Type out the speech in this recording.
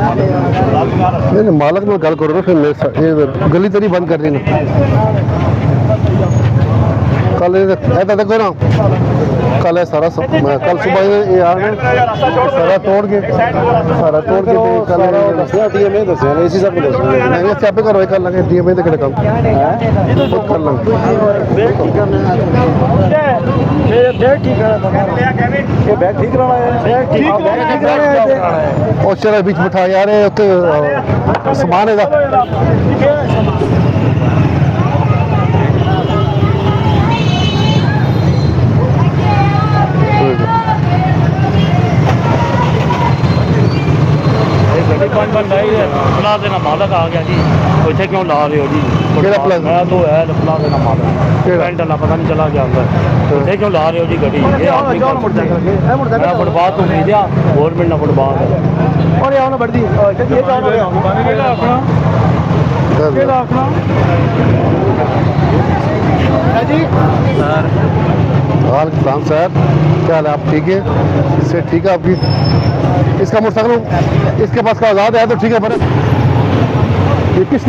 नहीं मालक में गल करो ना फिर ये गली तेरी बंद कर देना कल ऐसा देखो ना कल है सारा कल सुबह ये आना सारा तोड़ के कल डीएमए दसिया इसी सब नहीं आपे करो कर लेंगे डीएमए के काम कर लेंगे और चलो बीच बिठा यार समान है प्लास देना मालक आ गया जी इतने क्यों ला रहे हो जी मैं तो है प्लास देना मालक पेंट वाला पता नहीं चला गया अंदर इतने क्यों ला रहे हो जी गड्डी फुटपाथ तो नहीं दिया गौरमेंट ने फुटपाथ वालेकुम सर क्या हाल है आप ठीक है इससे ठीक है आपकी इसका मोटरसाइकिल इसके पास का आज़ाद है तो ठीक है पर ये किस लिए